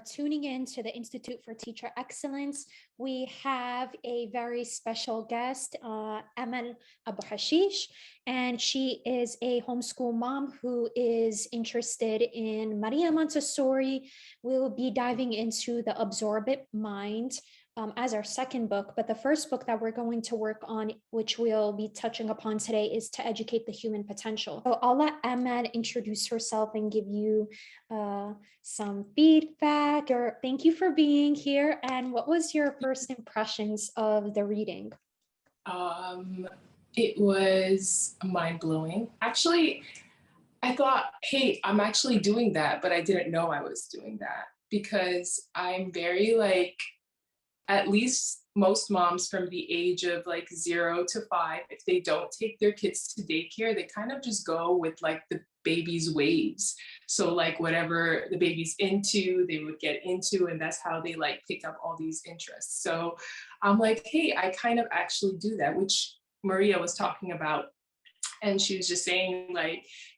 tuning in to the Institute for Teacher Excellence. We have a very special guest, Amal Abu Hashish, and she is a homeschool mom who is interested in Maria Montessori. We'll be diving into the Absorbent Mind as our second book, but the first book that we're going to work on, which we'll be touching upon today, is To Educate the Human Potential. So I'll let Ahmed introduce herself and give you some feedback, or thank you for being here. And what was your first impressions of the reading? It was mind-blowing. Actually, I thought, hey, I'm actually doing that, but I didn't know I was doing that because I'm very at least most moms from the age of 0 to 5, if they don't take their kids to daycare, they kind of just go with the baby's waves. So whatever the baby's into, they would get into, and that's how they pick up all these interests. So I'm like, hey, I kind of actually do that, which Maria was talking about. And she was just saying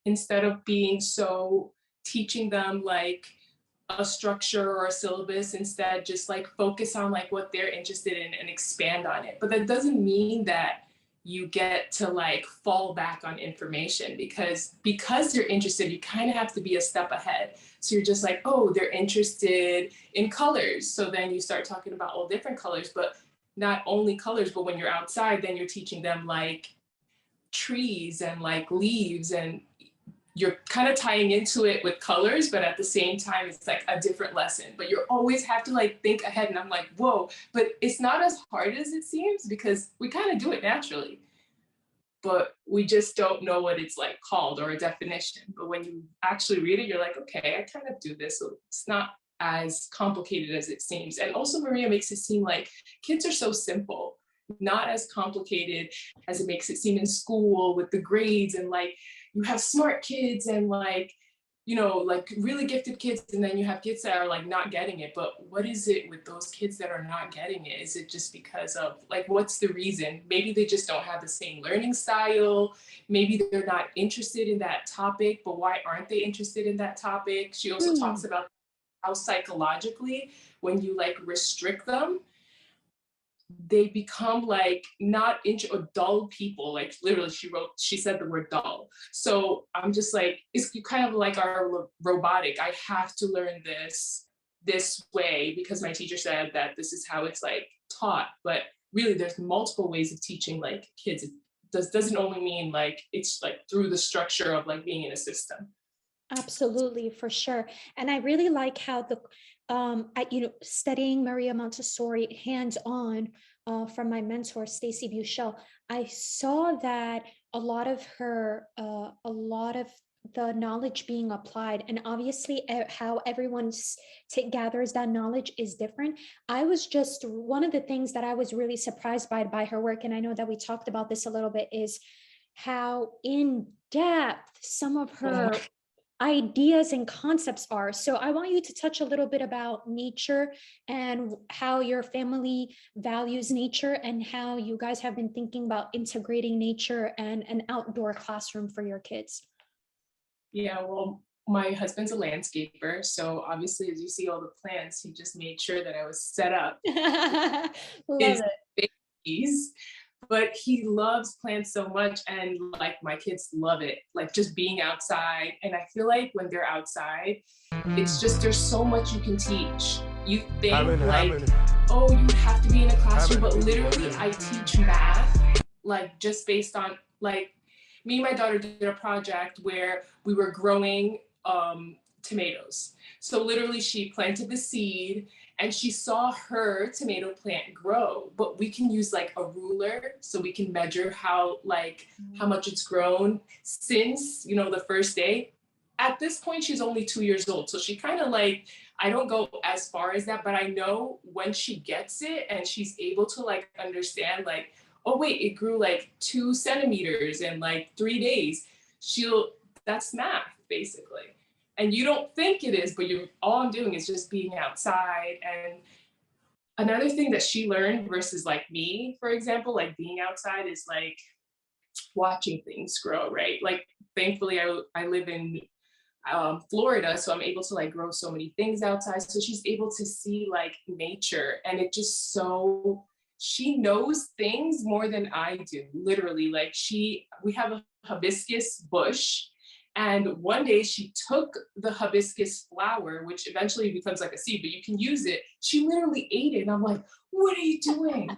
instead of being so teaching them a structure or a syllabus, instead just focus on what they're interested in and expand on it. But that doesn't mean that you get to fall back on information, because they're interested, you kind of have to be a step ahead. So you're just oh, they're interested in colors, so then you start talking about all different colors, but not only colors, but when you're outside, then you're teaching them trees and leaves, and you're kind of tying into it with colors, but at the same time, it's a different lesson. But you always have to think ahead. And I'm like, whoa, but it's not as hard as it seems, because we kind of do it naturally, but we just don't know what it's called or a definition. But when you actually read it, you're like, okay, I kind of do this. So it's not as complicated as it seems. And also Maria makes it seem like kids are so simple, not as complicated as it makes it seem in school with the grades, and you have smart kids and really gifted kids, and then you have kids that are not getting it. But what is it with those kids that are not getting it? Is it just because of what's the reason? Maybe they just don't have the same learning style. Maybe they're not interested in that topic, but why aren't they interested in that topic? She also talks about how psychologically, when you restrict them, they become not or dull people. Literally, she said the word dull. So I'm just it's kind of our robotic. I have to learn this way because my teacher said that this is how it's taught. But really, there's multiple ways of teaching kids. It doesn't only mean it's through the structure of being in a system. Absolutely, for sure. And I really like how studying Maria Montessori hands-on from my mentor, Stacy Buchel, I saw that a lot of the knowledge being applied, and obviously how everyone gathers that knowledge is different. I was just, one of the things that I was really surprised by her work, and I know that we talked about this a little bit, is how in depth some of her ideas and concepts are. So I want you to touch a little bit about nature and how your family values nature, and how you guys have been thinking about integrating nature and an outdoor classroom for your kids. Yeah, well, my husband's a landscaper, so obviously, as you see all the plants, he just made sure that I was set up. Love it. Babies. But he loves plants so much, and my kids love it, just being outside. And I feel when they're outside, it's just, there's so much you can teach. You think oh, you have to be in a classroom, but literally I teach math just based on me and my daughter did a project where we were growing tomatoes. So literally she planted the seed and she saw her tomato plant grow, but we can use a ruler so we can measure how much it's grown since, the first day. At this point, she's only 2 years old. So she kind of I don't go as far as that, but I know when she gets it and she's able to understand oh wait, it grew 2 centimeters in 3 days. That's math basically. And you don't think it is, but all I'm doing is just being outside. And another thing that she learned versus me, for example, being outside is watching things grow, right? Thankfully I live in Florida, so I'm able to like grow so many things outside. So she's able to see like nature, and it just so she knows things more than I do. Literally, like we have a hibiscus bush, and one day she took the hibiscus flower, which eventually becomes like a seed, but you can use it. She literally ate it, and I'm like, "What are you doing?"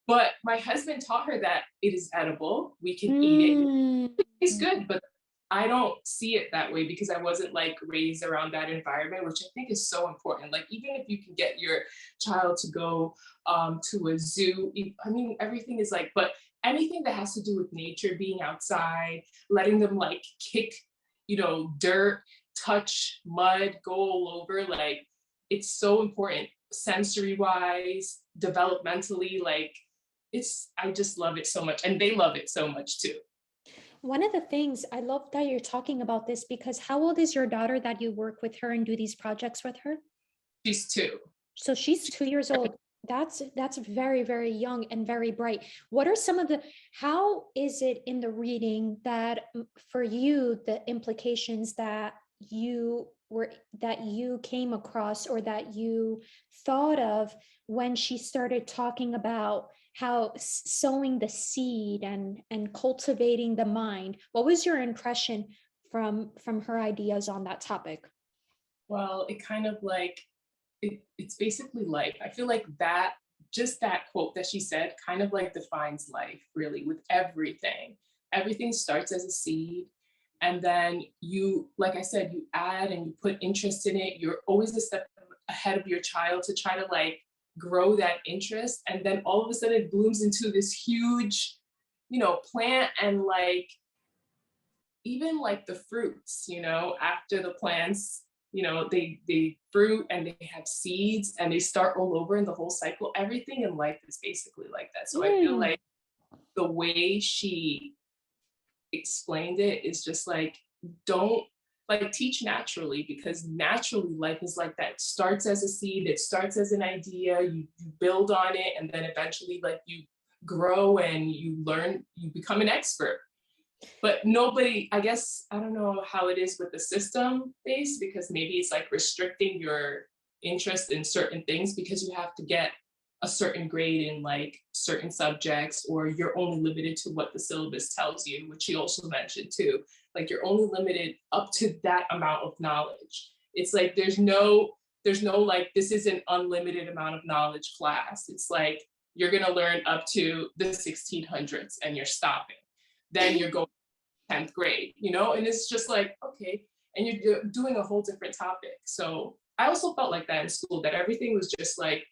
But my husband taught her that it is edible. We can eat it. Mm. It's good, but I don't see it that way because I wasn't like raised around that environment, which I think is so important. Like even if you can get your child to go to a zoo, I mean everything is like, but anything that has to do with nature, being outside, letting them like kick, dirt, touch mud, go all over, like it's so important sensory wise, developmentally, like I just love it so much, and they love it so much too. One of the things I love that you're talking about this, because how old is your daughter that you work with her and do these projects with her? She's two. So she's 2 years old. That's very, very young and very bright. What are some of the, how is it in the reading that for you, the implications that you came across or that you thought of when she started talking about how sowing the seed and cultivating the mind? What was your impression from her ideas on that topic? Well, it kind of like it's basically life. I feel like that just that quote that she said kind of like defines life really with everything. Everything starts as a seed, and then you, like I said, you add and you put interest in it. You're always a step ahead of your child to try to like grow that interest, and then all of a sudden it blooms into this huge, plant, and like even like the fruits, after the plants, they fruit and they have seeds and they start all over in the whole cycle. Everything in life is basically like that. So I feel Mm. like the way she explained it is just like, don't like teach naturally, because naturally life is like that. It starts as a seed, it starts as an idea, you build on it, and then eventually like you grow and you learn, you become an expert. But nobody, I guess, I don't know how it is with the system base, because maybe it's like restricting your interest in certain things because you have to get a certain grade in like certain subjects, or you're only limited to what the syllabus tells you, which you also mentioned too. Like you're only limited up to that amount of knowledge. It's like there's no like this is an unlimited amount of knowledge class. It's like you're gonna learn up to the 1600s and you're stopping. Then you're going 10th grade, and it's just like, okay, and you're doing a whole different topic. So I also felt like that in school, that everything was just like,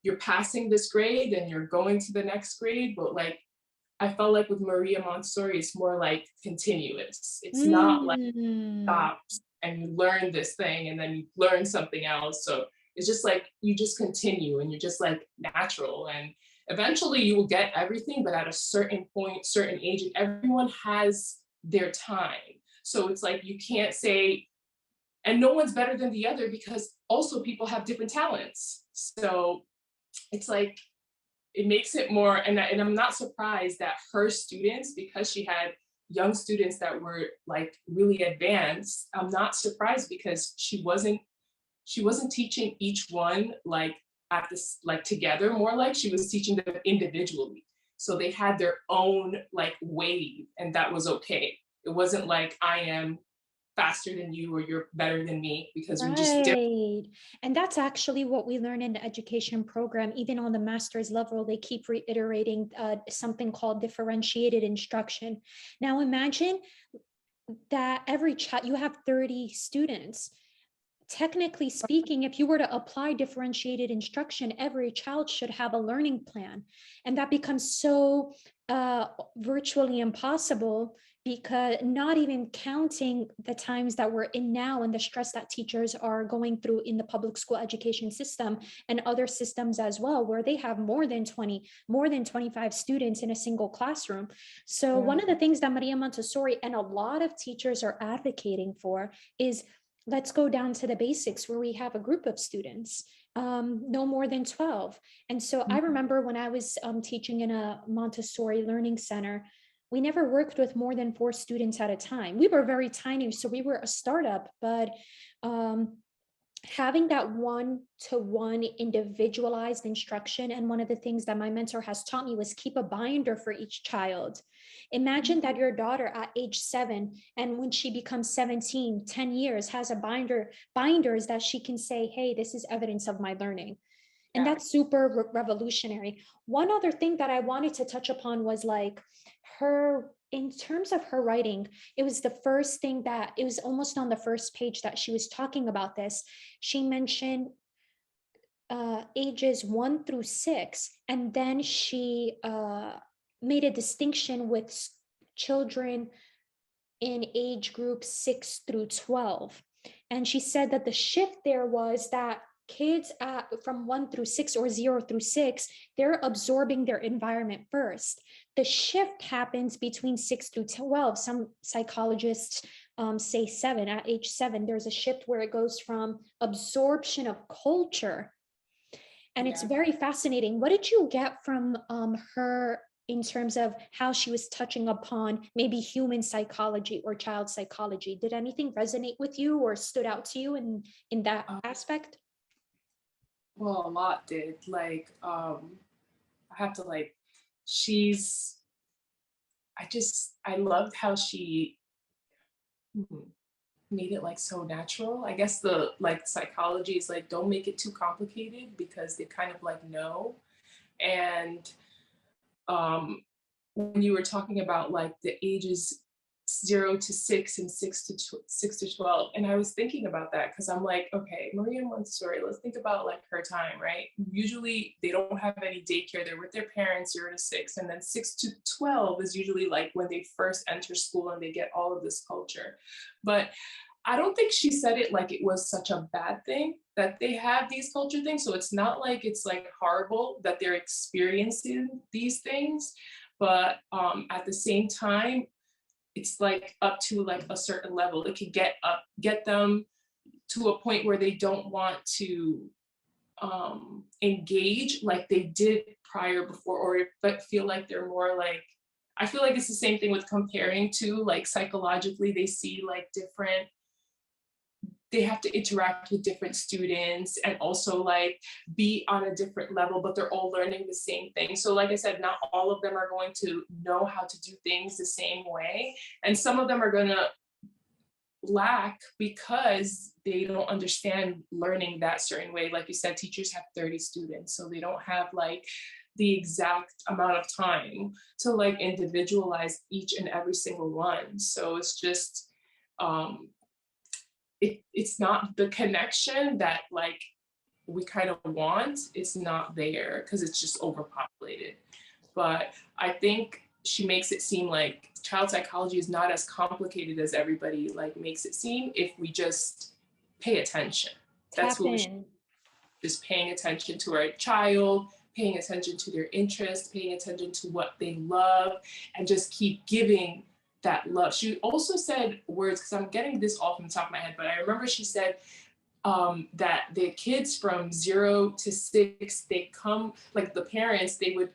you're passing this grade and you're going to the next grade. But like, I felt like with Maria Montessori, it's more like continuous. It's not like Mm. stops and you learn this thing and then you learn something else. So it's just like you just continue and you're just like natural. And eventually you will get everything, but at a certain point, certain age, and everyone has their time. So it's like you can't say, and no one's better than the other, because also people have different talents. So it's like it makes it more, and I'm not surprised that her students, because she had young students that were like really advanced, I'm not surprised because she wasn't teaching each one like at this like together, more like she was teaching them individually. So they had their own like wave, and that was okay. It wasn't like I am faster than you or you're better than me, because we're just different. Right. And that's actually what we learn in the education program. Even on the master's level, they keep reiterating something called differentiated instruction. Now, imagine that every child, you have 30 students. Technically speaking, if you were to apply differentiated instruction, every child should have a learning plan. And that becomes so virtually impossible, because not even counting the times that we're in now and the stress that teachers are going through in the public school education system and other systems as well, where they have more than 20, more than 25 students in a single classroom. So Yeah. one of the things that Maria Montessori and a lot of teachers are advocating for is, let's go down to the basics where we have a group of students, no more than 12. And so I remember when I was teaching in a Montessori learning center, we never worked with more than 4 students at a time. We were very tiny, so we were a startup, but um, having that one-to-one individualized instruction, and one of the things that my mentor has taught me was keep a binder for each child. Imagine that your daughter at age 7, and when she becomes 17, 10 years, has a binders that she can say, hey, this is evidence of my learning. And Yeah. that's super revolutionary. One other thing that I wanted to touch upon was like her, in terms of her writing, it was the first thing that, it was almost on the first page that she was talking about this. She mentioned ages 1 through 6, and then she made a distinction with children in age group 6 through 12. And she said that the shift there was that kids from 1 through 6 or 0 through 6, they're absorbing their environment first. The shift happens between 6 through 12. Some psychologists say 7. At age 7, there's a shift where it goes from absorption of culture. And it's Yeah. very fascinating. What did you get from her in terms of how she was touching upon maybe human psychology or child psychology? Did anything resonate with you or stood out to you in that aspect? Well, a lot did. Like, I have to like, she's, I loved how she hmm, made it like so natural. I guess the like psychology is like, don't make it too complicated because they kind of like know. And um, when you were talking about like the ages 0 to 6 and 6 to 12, and I was thinking about that because I'm like, okay, Maria Montessori, let's think about like her time, right? Usually they don't have any daycare, they're with their parents 0 to 6, and then 6 to 12 is usually like when they first enter school and they get all of this culture. But I don't think she said it like it was such a bad thing that they have these culture things. So it's not like it's like horrible that they're experiencing these things, but at the same time, it's like up to like a certain level. It could get them to a point where they don't want to engage like they did prior before, or but feel like they're more like, I feel like it's the same thing with comparing to like psychologically, they see like different, they have to interact with different students and also like be on a different level, but they're all learning the same thing. So like I said, not all of them are going to know how to do things the same way. And some of them are going to lack because they don't understand learning that certain way. Like you said, teachers have 30 students, so they don't have like the exact amount of time to like individualize each and every single one. So it's just, um, it's not the connection that like we kind of want, it's not there because it's just overpopulated. But I think she makes it seem like child psychology is not as complicated as everybody like makes it seem if we just pay attention. That's Tap what we should, in. just paying attention to our child, paying attention to their interests, paying attention to what they love, and just keep giving that love. She also said words, because I'm getting this all from the top of my head, but I remember she said that the kids from 0 to 6, they come, like the parents, they would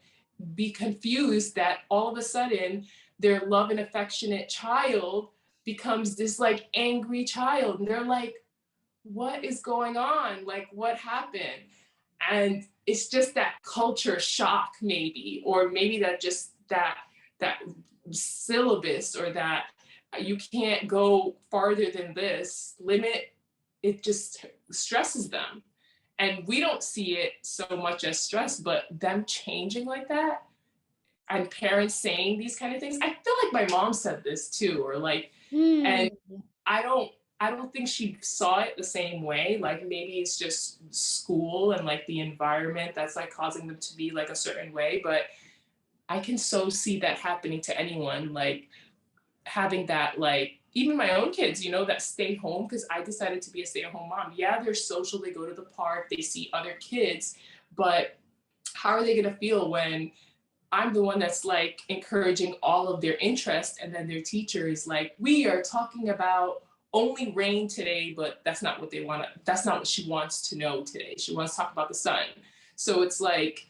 be confused that all of a sudden their love and affectionate child becomes this like angry child. And they're like, what is going on? Like, what happened? And it's just that culture shock, maybe, or maybe that just that syllabus, or that you can't go farther than this limit, it just stresses them. And we don't see it so much as stress, but them changing like that and parents saying these kind of things. I feel like my mom said this too, or like, and Hmm. I don't I don't think she saw it the same way. Like maybe it's just school and like the environment that's like causing them to be like a certain way. But I can so see that happening to anyone, like having that, like even my own kids, that stay home, because I decided to be a stay-at-home mom. Yeah, they're social, they go to the park, they see other kids, but how are they gonna feel when I'm the one that's like encouraging all of their interest, and then their teacher is like, we are talking about only rain today, but that's not what they want to, that's not what she wants to know today. She wants to talk about the sun. So it's like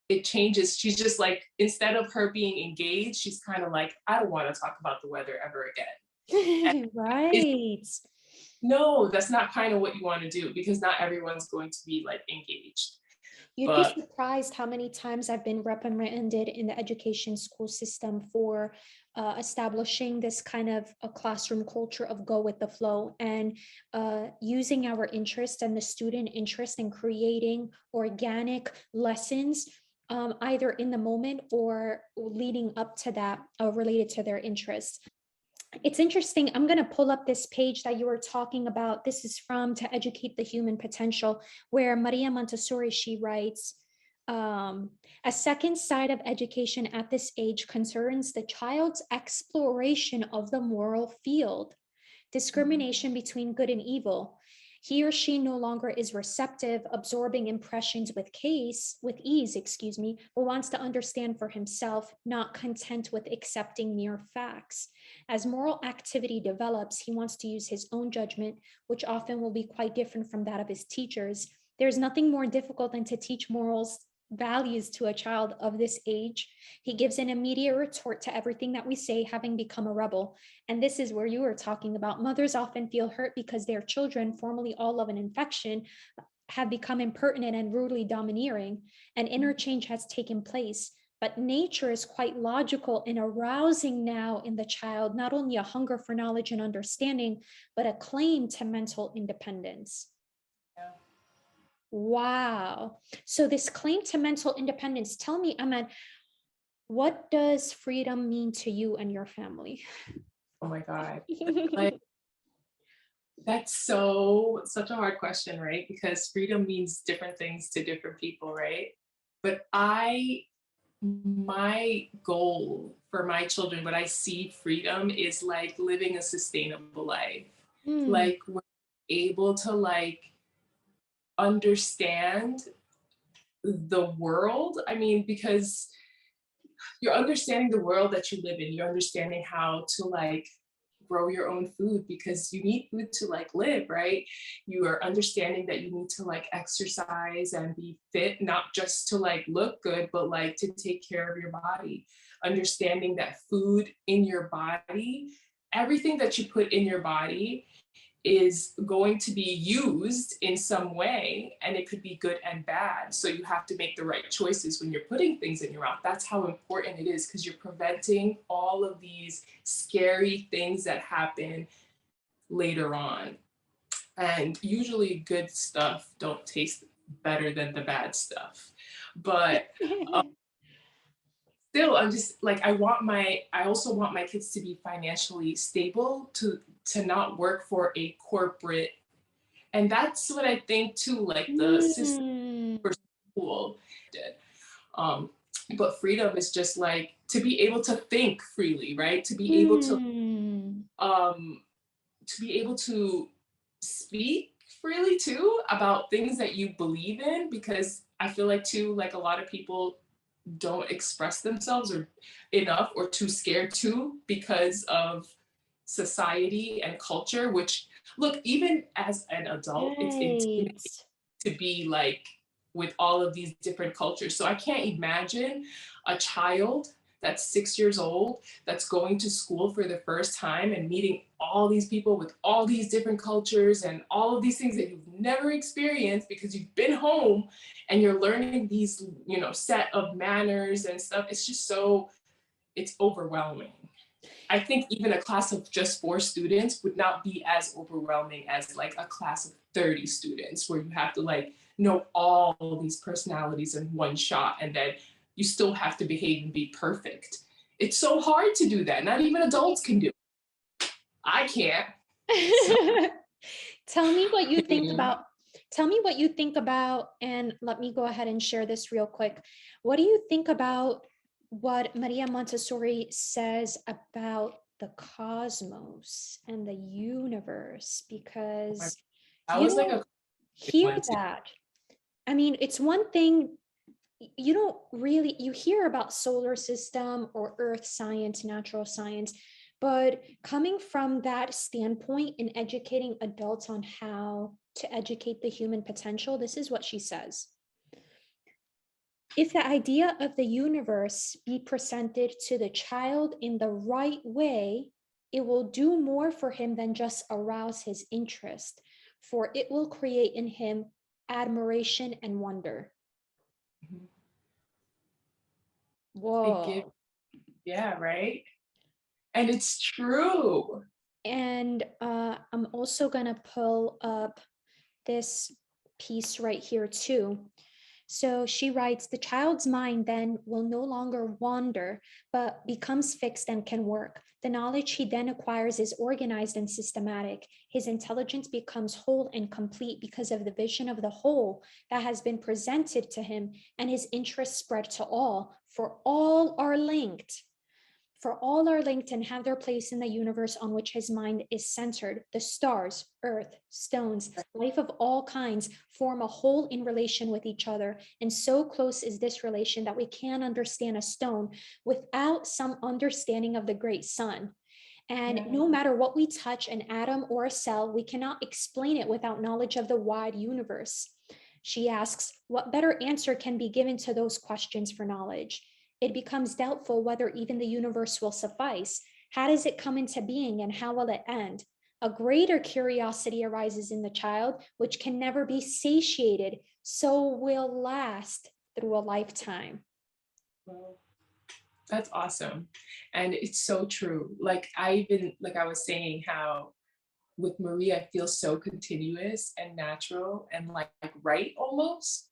it changes. She's just like, instead of her being engaged, she's kind of like, I don't want to talk about the weather ever again. And it's, Right. no, that's not kind of what you want to do, because not everyone's going to be like engaged. You'd be But surprised how many times I've been reprimanded in the education school system for establishing this kind of a classroom culture of go with the flow, and using our interest and the student interest in creating organic lessons, either in the moment or leading up to that, related to their interests. It's interesting. I'm going to pull up this page that you were talking about. This is from To Educate the Human Potential, where Maria Montessori, she writes, a second side of education at this age concerns the child's exploration of the moral field, discrimination between good and evil. He or she no longer is receptive, absorbing impressions with ease, but wants to understand for himself, not content with accepting mere facts. As moral activity develops, he wants to use his own judgment, which often will be quite different from that of his teachers. There's nothing more difficult than to teach morals values to a child of this age. He gives an immediate retort to everything that we say, having become a rebel. And this is where you were talking about. Mothers often feel hurt because their children, formerly all of an infection, have become impertinent and rudely domineering. An interchange has taken place. But nature is quite logical in arousing now in the child not only a hunger for knowledge and understanding, but a claim to mental independence. yeah. Wow. So this claim to mental independence, tell me, Ahmed, what does freedom mean to you and your family? Oh my God. Like, that's so such a hard question, right? Because freedom means different things to different people, right? But my goal for my children, what I see freedom is like living a sustainable life. Mm, Like we're able to like understand the world. I mean, because you're understanding the world that you live in, you're understanding how to like grow your own food, because you need food to like live, right? You are understanding that you need to like exercise and be fit, not just to like look good, but like to take care of your body. Understanding that food in your body, everything that you put in your body is going to be used in some way, and it could be good and bad. So you have to make the right choices when you're putting things in your mouth. That's how important it is, because you're preventing all of these scary things that happen later on. And usually good stuff don't taste better than the bad stuff. But still, I'm just like, I also want my kids to be financially stable, to not work for a corporate. And that's what I think too, like the system mm, for school did. Um, but freedom is just like to be able to think freely, right? mm. Um, to be able to speak freely too about things that you believe in, because I feel like too, like a lot of people don't express themselves or enough, or too scared to, because of society and culture, which, look, even as an adult, it's intimidating Right. to be like with all of these different cultures. So I can't imagine a child that's 6 years old that's going to school for the first time and meeting all these people with all these different cultures and all of these things that you've never experienced, because you've been home and you're learning these, set of manners and stuff. It's just so, it's overwhelming. I think even a class of just 4 students would not be as overwhelming as like a class of 30 students, where you have to like know all these personalities in one shot, and then you still have to behave and be perfect. It's so hard to do that. Not even adults can do it. I can't. So, Tell me what you think about. Tell me what you think about, and let me go ahead and share this real quick. What do you think about what Maria Montessori says about the cosmos and the universe? Because that you was like don't a hear one too. that. I mean, it's one thing, you don't really, you hear about solar system or earth science, natural science, but coming from that standpoint in educating adults on how to educate the human potential, this is what she says. If the idea of the universe be presented to the child in the right way, it will do more for him than just arouse his interest, for it will create in him admiration and wonder. Mhm. It gives, Whoa. yeah, right? And it's true. And I'm also going to pull up this piece right here, too. So she writes, the child's mind then will no longer wander, but becomes fixed and can work. The knowledge he then acquires is organized and systematic. His intelligence becomes whole and complete because of the vision of the whole that has been presented to him, and his interests spread to all, for all are linked. For all are linked and have their place in the universe on which his mind is centered. The stars, earth, stones, life of all kinds form a whole in relation with each other. And so close is this relation that we can't understand a stone without some understanding of the great sun. And Yeah. no matter what we touch, an atom or a cell, we cannot explain it without knowledge of the wide universe. She asks, what better answer can be given to those questions for knowledge? It becomes doubtful whether even the universe will suffice. How does it come into being and how will it end? A greater curiosity arises in the child, which can never be satiated, so will last through a lifetime. Well, that's awesome. And it's so true. Like I even, like I was saying, how with Marie, I feel so continuous and natural and like right almost,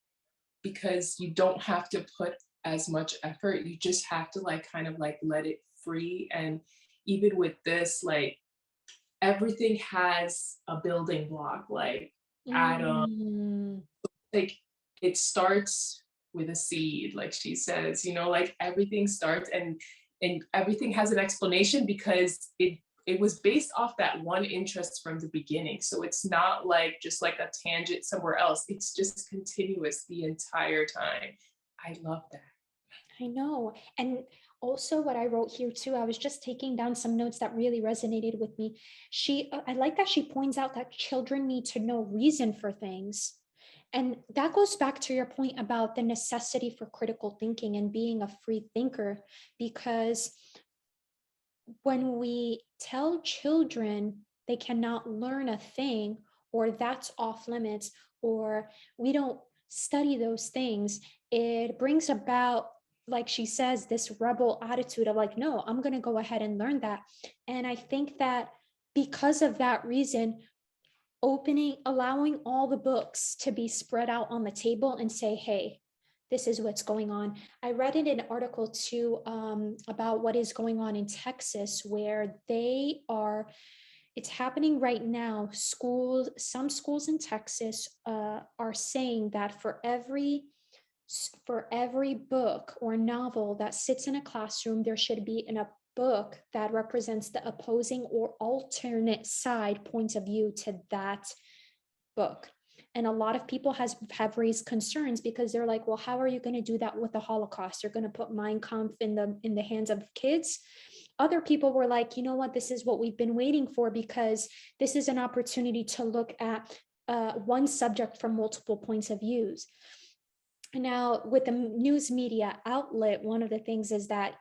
because you don't have to put as much effort. You just have to like kind of like let it free. And even with this, like everything has a building block, like atom, Mm. like it starts with a seed, like she says, like everything starts and everything has an explanation because it was based off that one interest from the beginning. So it's not like just like a tangent somewhere else. It's just continuous the entire time. I love that. I know. And also what I wrote here too, I was just taking down some notes that really resonated with me. I like that she points out that children need to know reason for things. And that goes back to your point about the necessity for critical thinking and being a free thinker, because when we tell children they cannot learn a thing, or that's off limits, or we don't study those things, it brings about, like she says, this rebel attitude of like, no, I'm going to go ahead and learn that. And I think that because of that reason, allowing all the books to be spread out on the table and say, hey, this is what's going on. I read in an article too about what is going on in Texas, where it's happening right now. Some schools in Texas are saying that for every book or novel that sits in a classroom, there should be a book that represents the opposing or alternate side points of view to that book. And a lot of people have raised concerns because they're like, well, how are you going to do that with the Holocaust? You're going to put Mein Kampf in the hands of kids. Other people were like, you know what, this is what we've been waiting for, because this is an opportunity to look at one subject from multiple points of views. Now, with the news media outlet, one of the things is that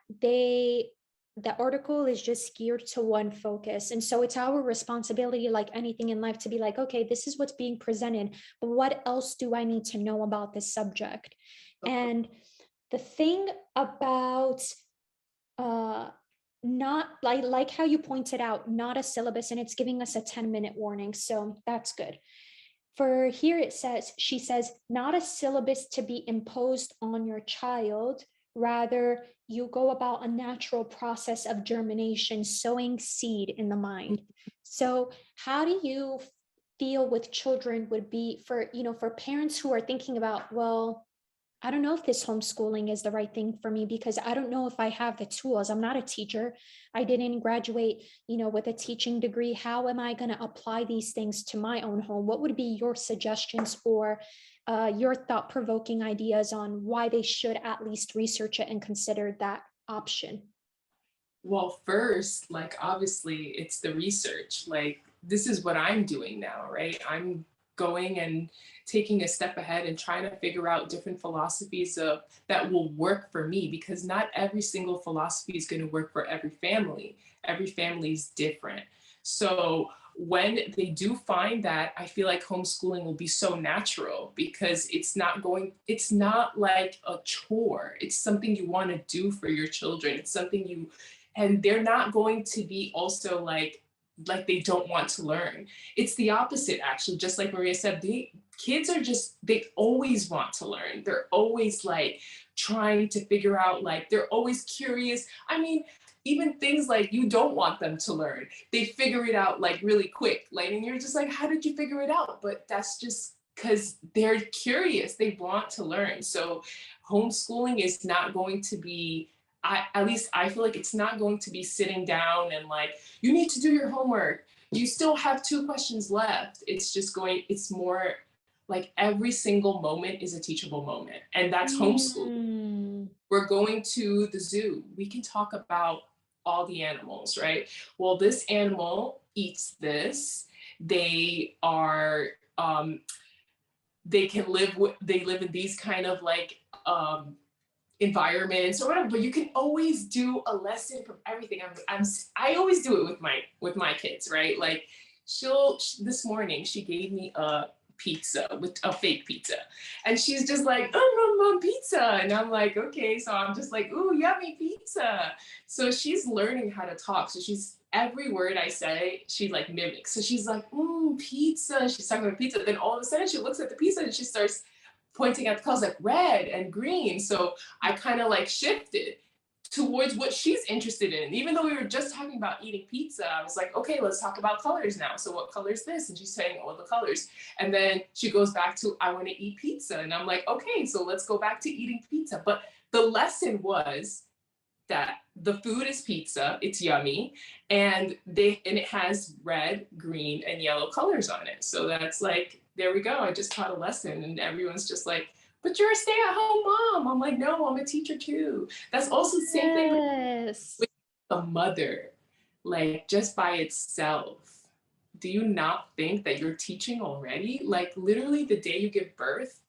the article is just geared to one focus. And so it's our responsibility, like anything in life, to be like, okay, this is what's being presented, but what else do I need to know about this subject? And the thing about not like how you pointed out, not a syllabus, and it's giving us a 10-minute warning. So that's good. For here it says, she says, not a syllabus to be imposed on your child. Rather, you go about a natural process of germination, sowing seed in the mind. So how do you feel with children would be for parents who are thinking about, well, I don't know if this homeschooling is the right thing for me, because I don't know if I have the tools. I'm not a teacher. I didn't graduate, with a teaching degree. How am I going to apply these things to my own home? What would be your suggestions or your thought-provoking ideas on why they should at least research it and consider that option? Well, first, like obviously it's the research. Like this is what I'm doing now, right? I'm going and taking a step ahead and trying to figure out different philosophies of that will work for me, because not every single philosophy is going to work for every family. Every family is different. So when they do find that, I feel like homeschooling will be so natural, because it's not like a chore. It's something you want to do for your children. It's something and they're not going to be also like they don't want to learn. It's the opposite, actually. Just like Maria said, kids are they always want to learn. They're always like trying to figure out, like they're always curious. I mean, even things like you don't want them to learn, they figure it out like really quick. Like, and you're just like, how did you figure it out? But that's just because they're curious. They want to learn. So homeschooling is not going to be, at least I feel like it's not going to be sitting down and like, you need to do your homework. You still have 2 questions left. It's more like every single moment is a teachable moment. And that's homeschool. Mm. We're going to the zoo. We can talk about all the animals, right? Well, this animal eats this. They are, they live in these kind of like, environments or whatever, but you can always do a lesson from everything. I always do it with my kids, right? Like this morning she gave me a pizza, with a fake pizza, and she's just like, oh, mom, pizza, and I'm like, okay, so I'm just like, ooh, yummy pizza. So she's learning how to talk. So she's every word I say, she like mimics. So she's like, pizza. She's talking about pizza. Then all of a sudden she looks at the pizza and she starts pointing at the colors like red and green. So I kind of like shifted towards what she's interested in. Even though we were just talking about eating pizza, I was like, okay, let's talk about colors now. So what color is this? And she's saying all the colors. And then she goes back to, I want to eat pizza. And I'm like, okay, so let's go back to eating pizza. But the lesson was that the food is pizza, it's yummy, and it has red, green, and yellow colors on it. So that's like, there we go. I just taught a lesson, and everyone's just like, but you're a stay-at-home mom. I'm like, no, I'm a teacher too. That's also the same thing Yes. with a mother, like just by itself. Do you not think that you're teaching already? Like literally the day you give birth,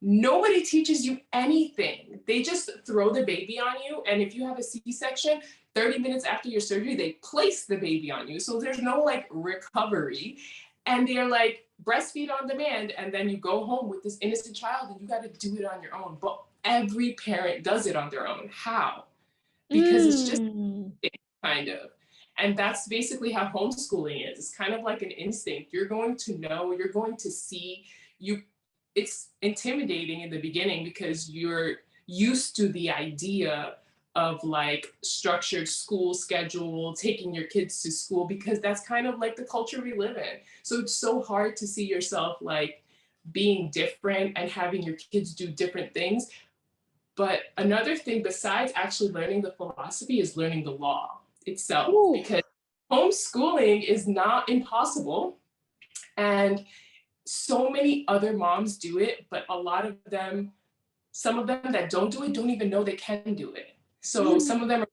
nobody teaches you anything. They just throw the baby on you. And if you have a C-section, 30 minutes after your surgery, they place the baby on you. So there's no like recovery. And they're like, breastfeed on demand. And then you go home with this innocent child and you got to do it on your own. But every parent does it on their own. How? Because it's just kind of. And that's basically how homeschooling is. It's kind of like an instinct. You're going to know, you're going to see, it's intimidating in the beginning because you're used to the idea of like structured school schedule, taking your kids to school, because that's kind of like the culture we live in. So it's so hard to see yourself like being different and having your kids do different things. But another thing besides actually learning the philosophy is learning the law itself, Ooh. because homeschooling is not impossible. And so many other moms do it, but a lot of them, some of them that don't do it don't even know they can do it. So some of them are,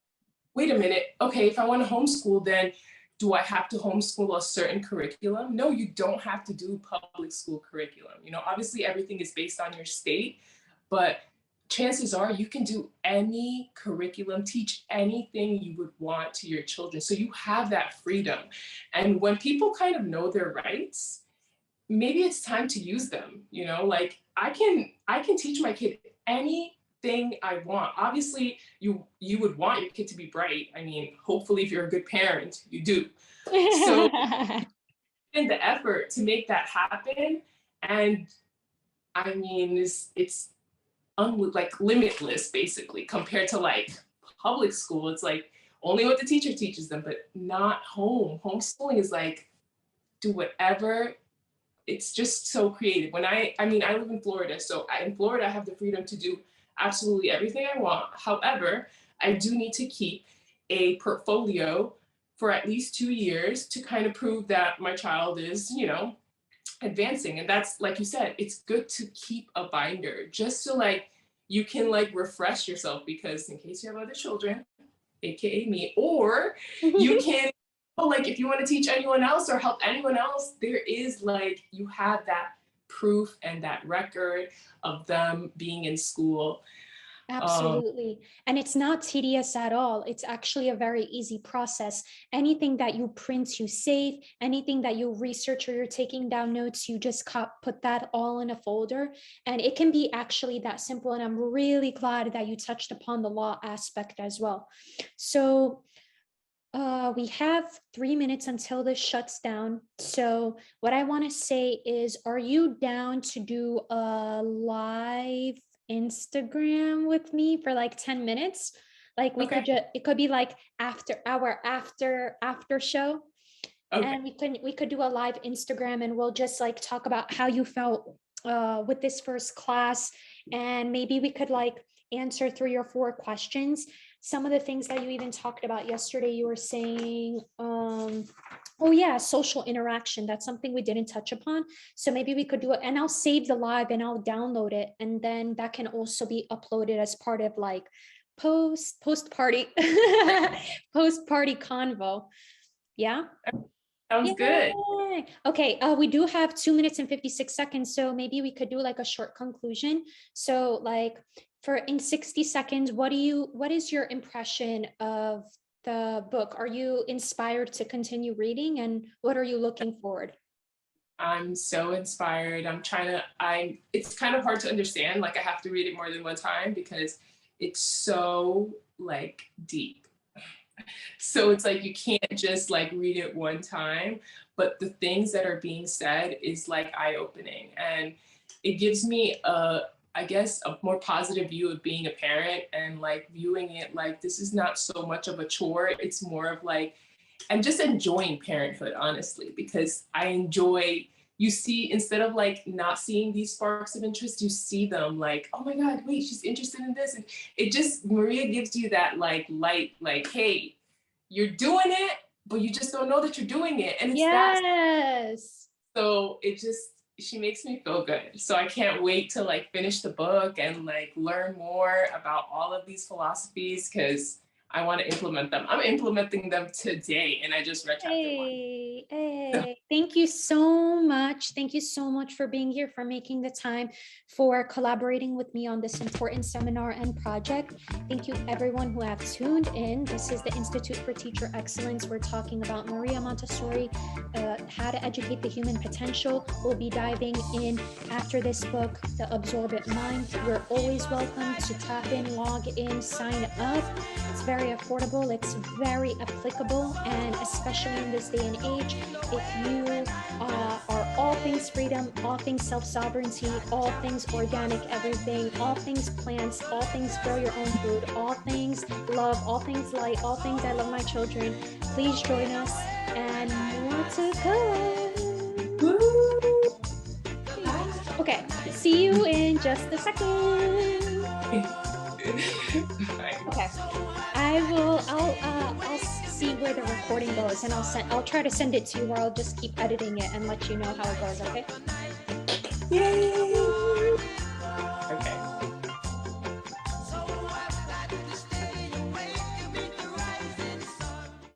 wait a minute, okay, if I want to homeschool, then do I have to homeschool a certain curriculum? No, you don't have to do public school curriculum. You know, obviously everything is based on your state, but chances are you can do any curriculum, teach anything you would want to your children. So you have that freedom. And when people kind of know their rights, maybe it's time to use them. You know, like I can teach my kid anything I want. Obviously you would want your kid to be bright. I mean, hopefully if you're a good parent, you do. So in the effort to make that happen, and I mean it's like limitless basically, compared to like public school. It's like only what the teacher teaches them, but not homeschooling is like do whatever. It's just so creative. When I mean, I live in Florida, so in Florida, I have the freedom to do absolutely everything I want. However, I do need to keep a portfolio for at least 2 years to kind of prove that my child is, you know, advancing. And that's, like you said, it's good to keep a binder just so like you can like refresh yourself, because in case you have other children, AKA me, or you can like if you want to teach anyone else or help anyone else, there is like, you have that proof and that record of them being in school. Um, Absolutely. And it's not tedious at all. It's actually a very easy process. Anything that you print, you save. Anything that you research or you're taking down notes, you just put that all in a folder. And it can be actually that simple. And I'm really glad that you touched upon the law aspect as well. So we have 3 minutes until this shuts down. So what I want to say is, are you down to do a live Instagram with me for like 10 minutes? Like we could okay. just, it could be like after show. Okay. And we could do a live Instagram and we'll just like talk about how you felt with this first class. And maybe we could like answer 3 or 4 questions. Some of the things that you even talked about yesterday, you were saying, oh yeah, social interaction. That's something we didn't touch upon. So maybe we could do it, and I'll save the live and I'll download it. And then that can also be uploaded as part of like post party post party convo. Yeah. Sounds good. Yay. Okay, we do have 2 minutes and 56 seconds, so maybe we could do like a short conclusion. So like for in 60 seconds, what is your impression of the book? Are you inspired to continue reading, and what are you looking forward? I'm so inspired. It's kind of hard to understand. Like I have to read it more than one time because it's so like deep. So it's like you can't just like read it one time, but the things that are being said is like eye-opening, and it gives me I guess a more positive view of being a parent, and like viewing it like this is not so much of a chore. It's more of like I'm just enjoying parenthood, honestly, because I enjoy, you see, instead of like not seeing these sparks of interest, you see them like, oh my God, wait, she's interested in this. And it just, Maria gives you that like light, like, hey, you're doing it, but you just don't know that you're doing it. And it's that, Yes. so it just, she makes me feel good. So I can't wait to like finish the book and like learn more about all of these philosophies because I want to implement them. I'm implementing them today, and I just read chapter 1. Hey, So hey, thank you so much. Thank you so much for being here, for making the time, for collaborating with me on this important seminar and project. Thank you everyone who have tuned in. This is the Institute for Teacher Excellence. We're talking about Maria Montessori, how to educate the human potential. We'll be diving in after this book, The Absorbent Mind. You're always welcome to tap in, log in, sign up. It's very affordable, it's very applicable, and especially in this day and age, if you are all things freedom, all things self-sovereignty, all things organic, everything, all things plants, all things grow your own food, all things love, all things light, all things I love my children, please join us, and more to come. Okay, see you in just a second. Okay, I'll see where the recording goes, and I'll try to send it to you, or I'll just keep editing it and let you know how it goes, okay? Yay!